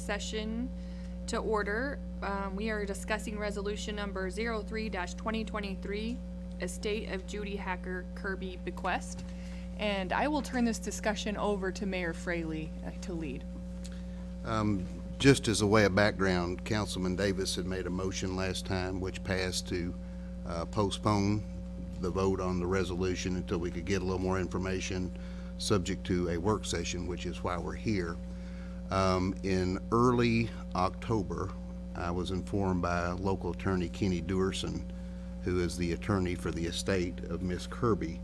session to order. We are discussing resolution number 03-2023, Estate of Judy Hacker Kirby bequest. And I will turn this discussion over to Mayor Fraley to lead. Just as a way of background, Councilman Davis had made a motion last time which passed to postpone the vote on the resolution until we could get a little more information, subject to a work session, which is why we're here. In early October, I was informed by local attorney Kenny Duerson, who is the attorney for the estate of Miss Kirby,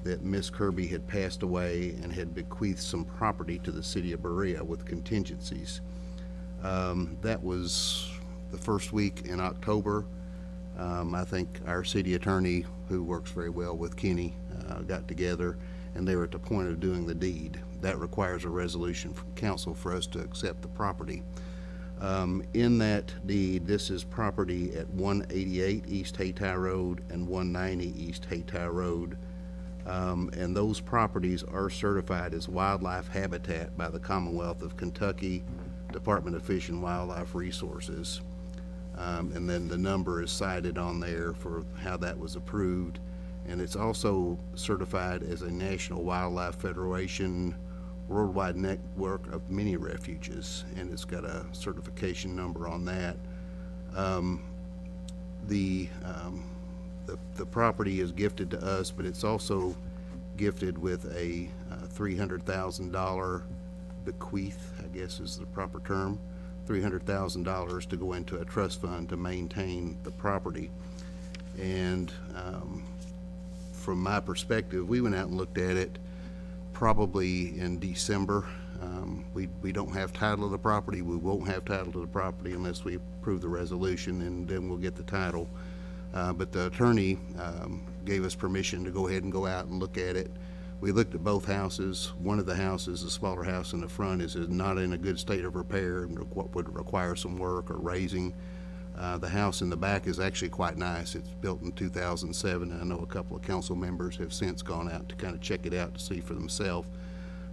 that Miss Kirby had passed away and had bequeathed some property to the city of Berea with contingencies. That was the first week in October. I think our city attorney, who works very well with Kenny, got together and they were at the point of doing the deed. That requires a resolution from council for us to accept the property. In that deed, this is property at 188 East Haytie Road and 190 East Haytie Road. And those properties are certified as wildlife habitat by the Commonwealth of Kentucky Department of Fish and Wildlife Resources. And then the number is cited on there for how that was approved. And it's also certified as a National Wildlife Federation worldwide network of mini refuges, and it's got a certification number on that. The property is gifted to us, but it's also gifted with a $300,000 bequeath, I guess is the proper term, $300,000 to go into a trust fund to maintain the property. And from my perspective, we went out and looked at it probably in December. We don't have title of the property. We won't have title to the property unless we approve the resolution, and then we'll get the title. But the attorney gave us permission to go ahead and go out and look at it. We looked at both houses. One of the houses, the smaller house in the front, is not in a good state of repair and would require some work or raising. The house in the back is actually quite nice. It's built in 2007. And I know a couple of council members have since gone out to kind of check it out to see for themselves.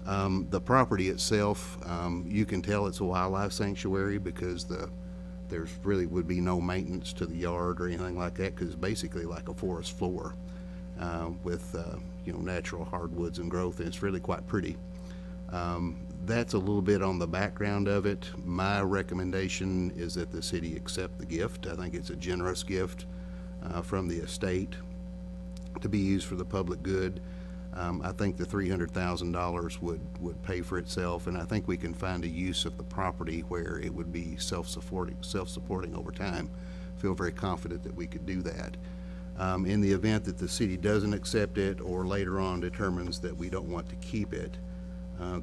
The property itself, you can tell it's a wildlife sanctuary because there's really would be no maintenance to the yard or anything like that, because it's basically like a forest floor with natural hardwoods and growth, and it's really quite pretty. That's a little bit on the background of it. My recommendation is that the city accept the gift. I think it's a generous gift from the estate to be used for the public good. I think the $300,000 would pay for itself, and I think we can find a use of the property where it would be self-supporting over time. Feel very confident that we could do that. In the event that the city doesn't accept it or later on determines that we don't want to keep it,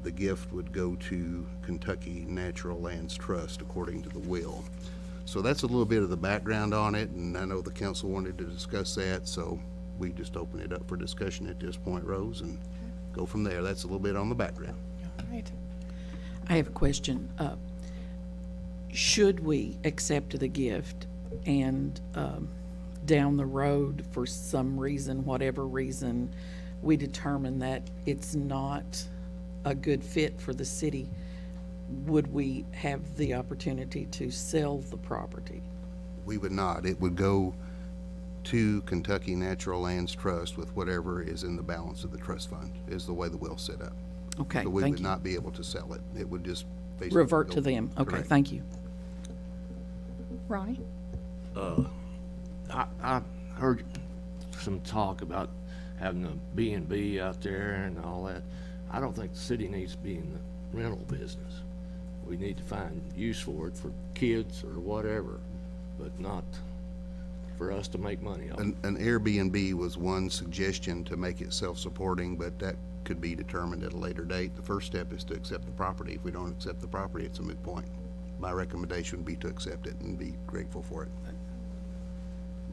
the gift would go to Kentucky Natural Lands Trust according to the will. So that's a little bit of the background on it, and I know the council wanted to discuss that, so we just open it up for discussion at this point, Rose, and go from there. That's a little bit on the background. All right. I have a question. Should we accept the gift and down the road, for some reason, whatever reason, we determine that it's not a good fit for the city, would we have the opportunity to sell the property? We would not. It would go to Kentucky Natural Lands Trust with whatever is in the balance of the trust fund, is the way the will's set up. Okay, So we thank would you. not be able to sell it. It would just basically Revert go- to them. Okay, Correct. thank you. Ronnie? I heard some talk about having a B&B out there and all that. I don't think the city needs to be in the rental business. We need to find use for it for kids or whatever, but not for us to make money off it. An Airbnb was one suggestion to make it self-supporting, but that could be determined at a later date. The first step is to accept the property. If we don't accept the property, it's a moot point. My recommendation would be to accept it and be grateful for it.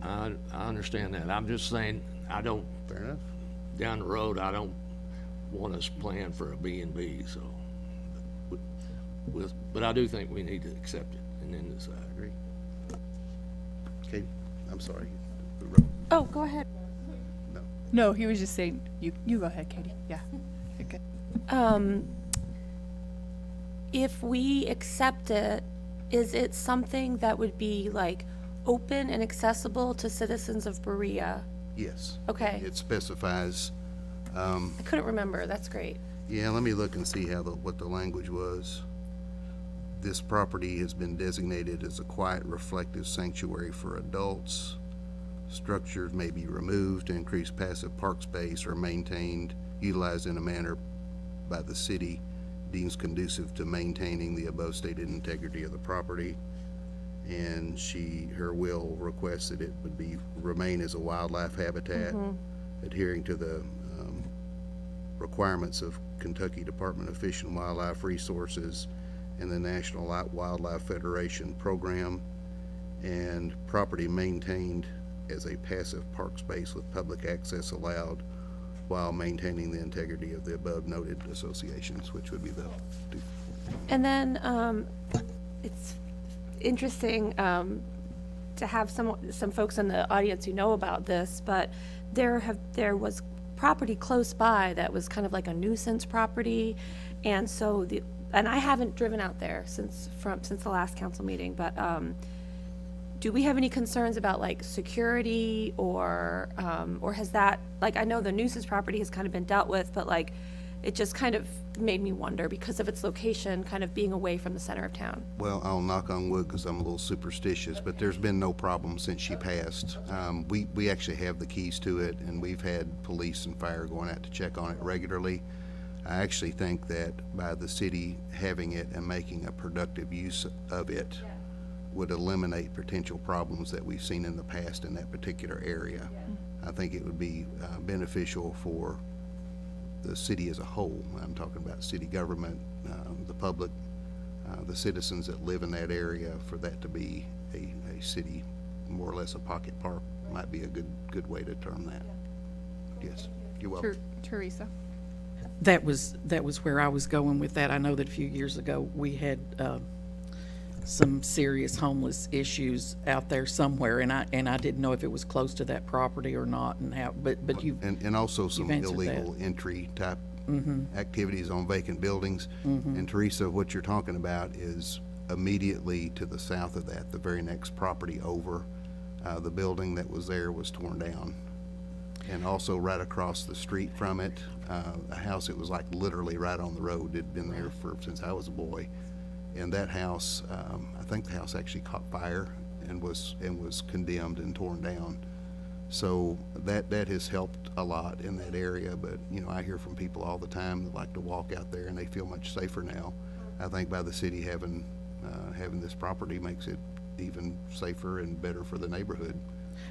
I understand that. I'm just saying, I don't, Fair enough. down the road, I don't want us plan for a B&B, so. But I do think we need to accept it and then decide. Agree. Katie, I'm sorry. Oh, go ahead. No. No, he was just saying, you go ahead, Katie. Yeah. You're good. if we accept it, is it something that would be like open and accessible to citizens of Berea? Yes. Okay. It specifies, I couldn't remember. That's great. yeah, let me look and see what the language was. This property has been designated as a quiet, reflective sanctuary for adults. Structures may be removed to increase passive park space or maintained, utilized in a manner by the city deems conducive to maintaining the above stated integrity of the property. And her will requests that it would remain as a wildlife habitat, adhering to the requirements of Kentucky Department of Fish and Wildlife Resources and the National Wildlife Federation program, and property maintained as a passive park space with public access allowed while maintaining the integrity of the above noted associations, which would be the two. And then it's interesting to have some folks in the audience who know about this, but there was property close by that was kind of like a nuisance property, and so and I haven't driven out there since the last council meeting, but do we have any concerns about like security or has that, like, I know the nuisance property has kind of been dealt with, but like it just kind of made me wonder because of its location kind of being away from the center of town. Well, I'll knock on wood because I'm a little superstitious, but there's been no problem since she passed. We actually have the keys to it, and we've had police and fire going out to check on it regularly. I actually think that by the city having it and making a productive use of it would eliminate potential problems that we've seen in the past in that particular area. I think it would be beneficial for the city as a whole. I'm talking about city government, the public, the citizens that live in that area, for that to be a city, more or less a pocket park, might be a good way to term that. Yes, you're welcome. Teresa? That was where I was going with that. I know that a few years ago, we had some serious homeless issues out there somewhere, and I didn't know if it was close to that property or not, and how, but you, And also some answered illegal entry type activities on vacant buildings. And Teresa, what you're talking about is immediately to the south of that, the very next property over, the building that was there was torn down. And also right across the street from it, a house that was like literally right on the road. It'd been there since I was a boy. And that house, I think the house actually caught fire and was condemned and torn down. So that has helped a lot in that area. But, you know, I hear from people all the time that like to walk out there, and they feel much safer now. I think by the city having this property makes it even safer and better for the neighborhood.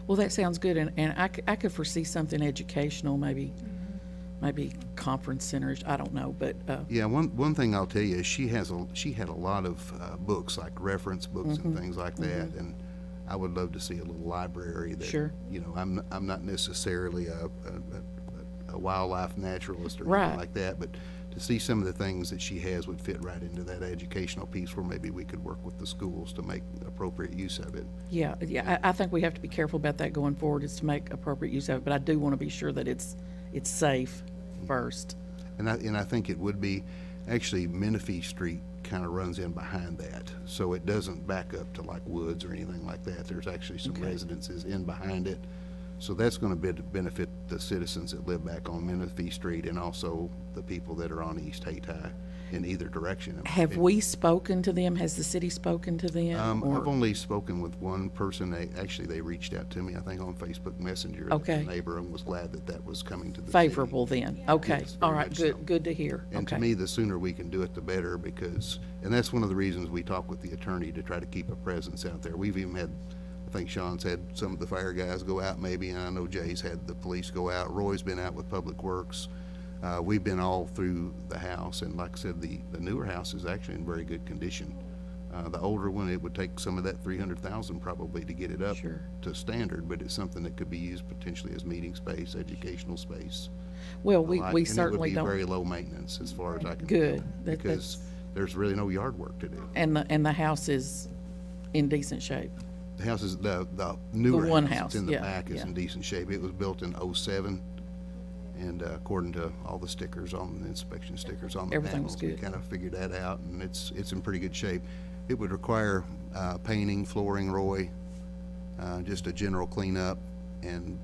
well, that sounds good, and I could foresee something educational, maybe conference centers, I don't know, but, Yeah, one thing I'll tell you is she had a lot of books, like reference books and things like that, and I would love to see a little library that, Sure. you know, I'm not necessarily a wildlife naturalist or Right. anything like that, but to see some of the things that she has would fit right into that educational piece where maybe we could work with the schools to make appropriate use of it. yeah, I think we have to be careful about that going forward, is to make appropriate use of it, but I do want to be sure that it's safe first. And I think it would be, actually, Menifee Street kind of runs in behind that, so it doesn't back up to like woods or anything like that. There's actually some residences in behind it. So that's going to benefit the citizens that live back on Menifee Street, and also the people that are on East Hayti in either direction. Have we spoken to them? Has the city spoken to them? or- I've only spoken with one person. They reached out to me, I think, on Facebook Messenger. Okay. The neighbor, and was glad that was coming to the city. Favorable then? Okay, Yes, all very right, much so. good to hear. And to Okay. me, the sooner we can do it, the better, because, and that's one of the reasons we talk with the attorney to try to keep a presence out there. We've even had, I think Sean's had some of the fire guys go out maybe, and I know Jay's had the police go out. Roy's been out with Public Works. We've been all through the house, and like I said, the newer house is actually in very good condition. The older one, it would take some of that 300,000 probably to get it up Sure. to standard, but it's something that could be used potentially as meeting space, educational space. Well, a lot, we and certainly it would be very don't, low maintenance as far as I can Good. tell, That- because there's really no yard work to do. and the house is in decent shape. The house is, the newer one house house, that's in the yeah, back is yeah. in decent shape. It was built in '07, And according to all the stickers on the inspection stickers on the Everything was panels, we good. kind of figured that out, and it's in pretty good shape. It would require painting, flooring, Roy, just a general cleanup, and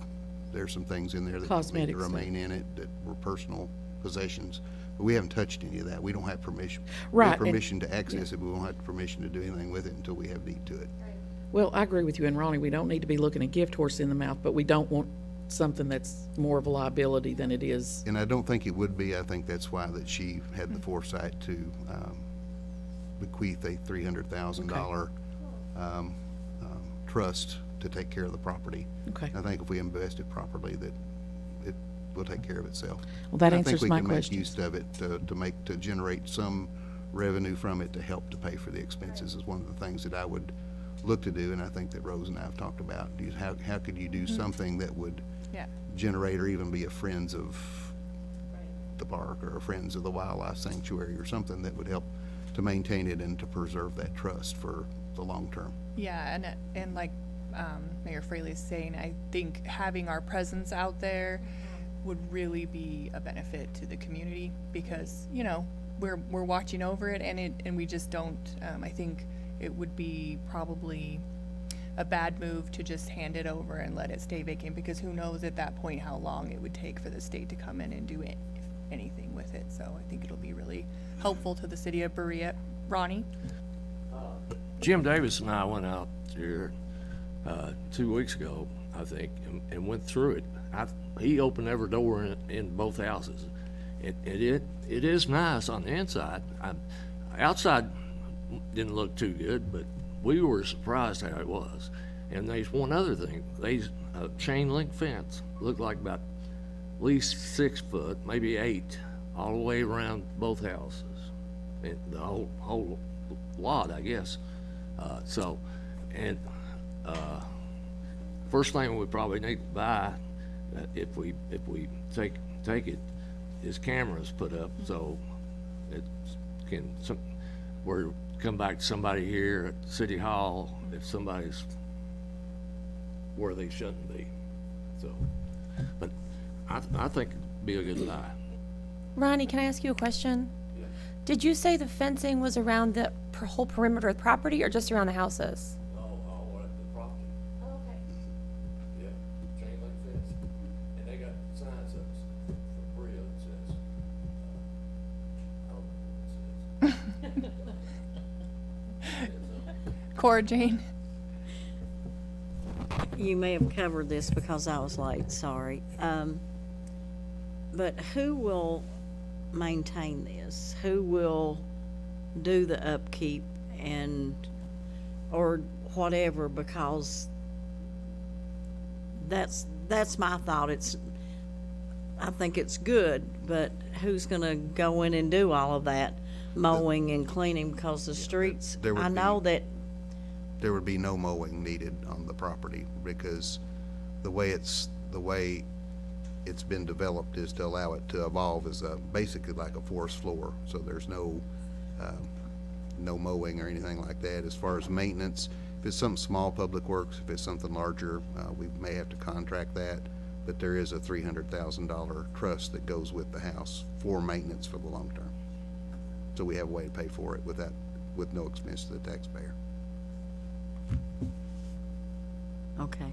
there's some things in there that need to Cosmetic stuff. remain in it that were personal possessions. But we haven't touched any of that. We don't have permission. We Right, have and- permission to access it, but we won't have permission to do anything with it until we have deed to it. Well, I agree with you and Ronnie, we don't need to be looking a gift horse in the mouth, but we don't want something that's more of a liability than it is. And I don't think it would be. I think that's why that she had the foresight to bequeath a $300,000 trust to take care of the property. Okay. I think if we invest it properly, that it will take care of itself. Well, that I answers think my we can make questions. use of it to generate some revenue from it to help to pay for the expenses is one of the things that I would look to do, and I think that Rose and I have talked about. How could you do something that would Yeah. generate or even be a Friends of the Park or a Friends of the Wildlife Sanctuary or something that would help to maintain it and to preserve that trust for the long term. Yeah, and like Mayor Fraley is saying, I think having our presence out there would really be a benefit to the community because, you know, we're watching over it and we just don't, I think it would be probably a bad move to just hand it over and let it stay vacant because who knows at that point how long it would take for the state to come in and do anything with it. So I think it'll be really helpful to the city of Berea. Ronnie? Jim Davis and I went out there 2 weeks ago, I think, and went through it. He opened every door in both houses. It is nice on the inside. Outside didn't look too good, but we were surprised how it was. And there's one other thing. There's a chain link fence, looked like about at least 6 foot, maybe 8, all the way around both houses. And the whole lot, I guess. First thing we probably need to buy, if we take it, is cameras put up, so it can, come back to somebody here at City Hall if somebody's where they shouldn't be, so. But I think it'd be a good buy. Ronnie, can I ask you a question? Did you say the fencing was around the whole perimeter of the property or just around the houses? All at the property. Oh, okay. Yeah, chain link fence, and they got signs up for Brea that says, I don't know what it says. Cora Jane? You may have covered this because I was late, sorry. But who will maintain this? Who will do the upkeep or whatever? Because that's my thought. I think it's good, but who's gonna go in and do all of that mowing and cleaning? Because the streets, there would I know be- that There would be no mowing needed on the property because the way it's been developed is to allow it to evolve as basically like a forest floor. So there's no mowing or anything like that. As far as maintenance, if it's some small public works, if it's something larger, we may have to contract that. But there is a $300,000 trust that goes with the house for maintenance for the long term. So we have a way to pay for it with no expense to the taxpayer. okay.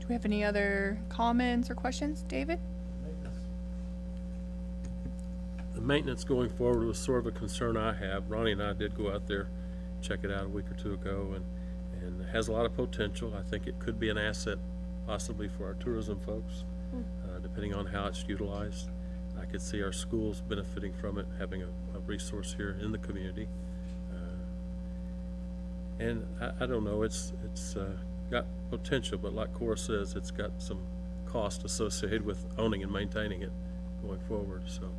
Do we have any other comments or questions? David? The maintenance going forward was sort of a concern I have. Ronnie and I did go out there, check it out a week or two ago, and it has a lot of potential. I think it could be an asset possibly for our tourism folks, depending on how it's utilized. I could see our schools benefiting from it, having a resource here in the community. And I don't know, it's got potential, but like Cora says, it's got some cost associated with owning and maintaining it going forward, so.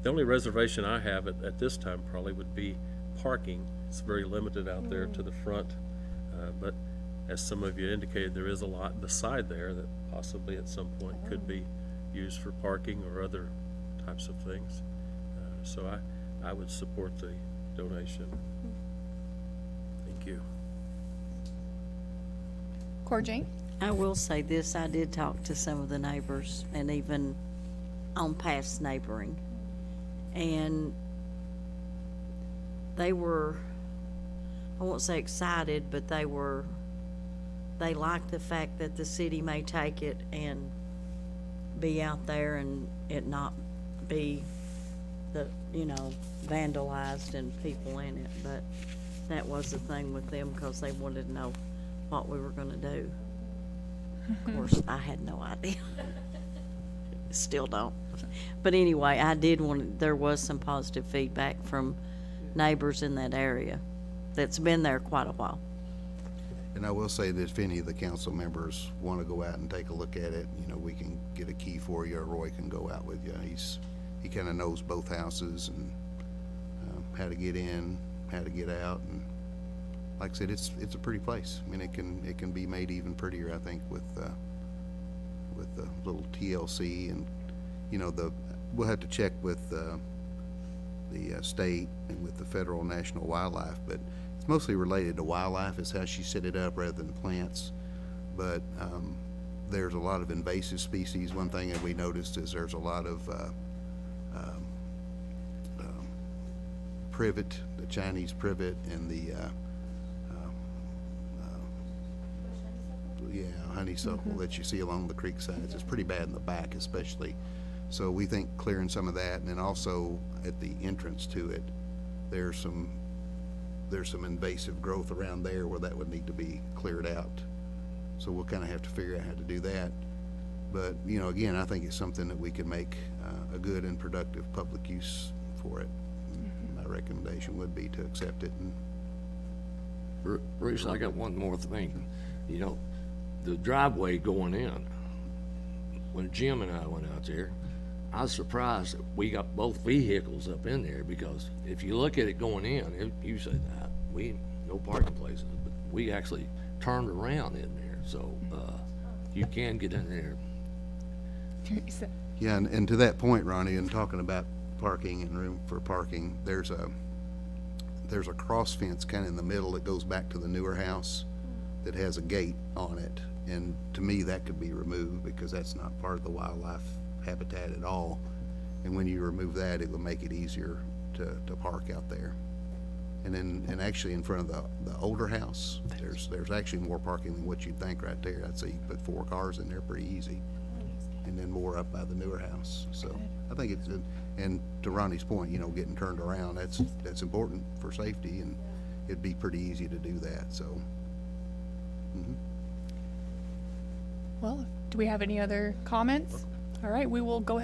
The only reservation I have at this time probably would be parking. It's very limited out there to the front, but as some of you indicated, there is a lot beside there that possibly at some point could be used for parking or other types of things. So I would support the donation. Thank you. Cora Jane? I will say this, I did talk to some of the neighbors and even on past neighboring. And they were, I won't say excited, but they liked the fact that the city may take it and be out there and it not be vandalized and people in it. But that was the thing with them, because they wanted to know what we were gonna do. Of course, I had no idea. Still don't. But anyway, there was some positive feedback from neighbors in that area that's been there quite a while. And I will say that if any of the council members want to go out and take a look at it, we can get a key for you, or Roy can go out with you. He kind of knows both houses and how to get in, how to get out, and like I said, it's a pretty place. I mean, it can be made even prettier, I think, with the little TLC, and we'll have to check with the state and with the federal and national wildlife, but it's mostly related to wildlife is how she set it up rather than plants. But there's a lot of invasive species. One thing that we noticed is there's a lot of privet, the Chinese privet, and the honeysuckle that you see along the creek sides. It's pretty bad in the back especially. So we think clearing some of that, and then also at the entrance to it, there's some invasive growth around there where that would need to be cleared out. So we'll kind of have to figure out how to do that. But, again, I think it's something that we can make a good and productive public use for it. My recommendation would be to accept it. And Bruce, I got one more thing. The driveway going in, when Jim and I went out there, I was surprised that we got both vehicles up in there, because if you look at it going in, you say that, no parking places, but we actually turned around in there, so, you can get in there. Yeah, and to that point, Ronnie, and talking about parking and room for parking, there's a cross fence kind of in the middle that goes back to the newer house that has a gate on it. And to me, that could be removed, because that's not part of the wildlife habitat at all. And when you remove that, it will make it easier to park out there. And actually in front of the older house, there's actually more parking than what you'd think right there. I'd say you put 4 cars in there pretty easy. And then more up by the newer house. So I think and to Ronnie's point, getting turned around, that's important for safety, and it'd be pretty easy to do that, so. Well, do we have any other comments? All right, we will go ahead and